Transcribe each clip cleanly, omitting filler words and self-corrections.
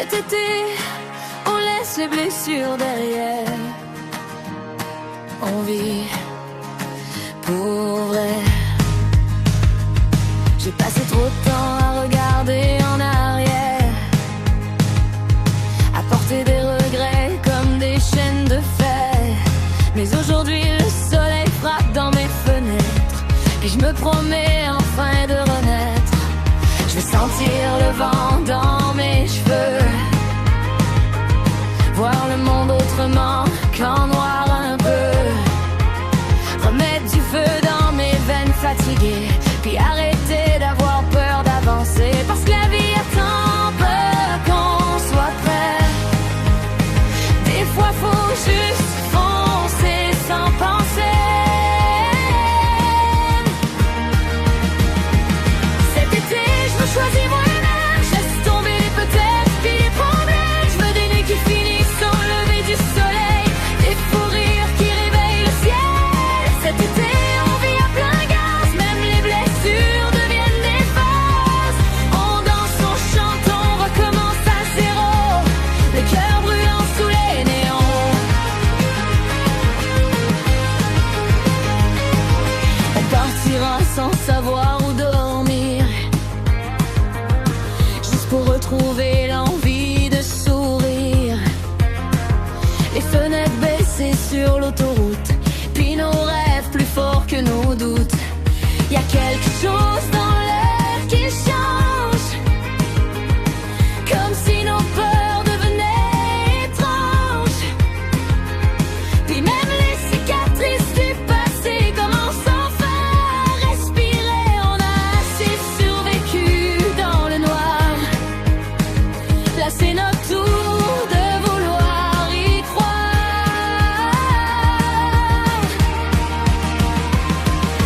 Cet été, on laisse les blessures derrière. On vit pour vrai. J'ai passé trop de temps à regarder en arrière, à porter des regrets comme des chaînes de fer. Mais aujourd'hui le soleil frappe dans mes fenêtres, et je me promets enfin de renaître. Je vais sentir le vent dans mes cheveux, voir le monde autrement qu'en noir un peu, remettre du feu dans mes veines fatiguées, puis arrêter d'avoir peur d'avancer, parce que la vie attend peu qu'on soit prêt. Des fois faut juste foncer sans penser. Cet été je me choisis moi-même, je laisse tomber les peut-être puis les problèmes. Je veux des nuits qui finissent au lever du soleil, des fous rires qui réveillent le ciel. Cet été on vit à plein gaz, même les blessures deviennent des phases. On danse, on chante, on recommence à zéro, le cœur brûlant sous les néons. On partira sans savoir où dormir, juste pour retrouver l'envie de sourire. Les fenêtres baissées sur l'autoroute, puis nos rêves plus forts que nos doutes. Y a quelque chose dans l'air qui change, comme si nos peurs devenaient étranges. Puis même les cicatrices du passé commencent enfin à respirer. On a assez survécu dans le noir, là c'est notre tour de vouloir y croire.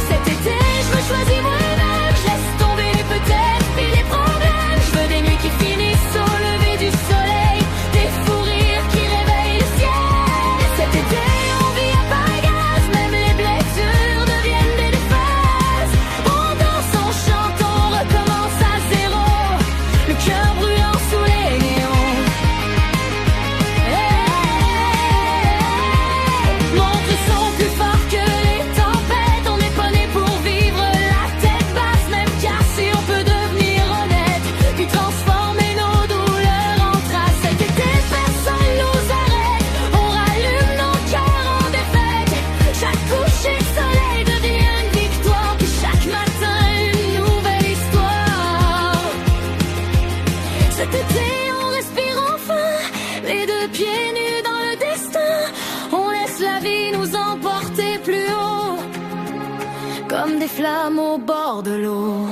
Cet été je me choisis moi-même, je laisse tomber les peut-être puis les problèmes. Je veux des nuits qui finissent au lever du soleil, des fous rires qui réveillent le ciel. Cet été on vit à pas gaz, même les blessures deviennent des phases. On danse, on chante, on recommence à zéro, le cœur brûlant sous les néons. Montre son plus fort que les tempêtes. On n'est pas né pour vivre la tête basse, même car si on peut devenir honnête, puis transformer nos douleurs en traces. Cet été personne nous arrête, on rallume nos cœurs en défaite. Chaque coucher de soleil devient une victoire, puis chaque matin une nouvelle histoire. Cet été on respire enfin, les deux pieds nus dans le destin. On laisse la vie nous emporter plus haut, comme des flammes au bord de l'eau.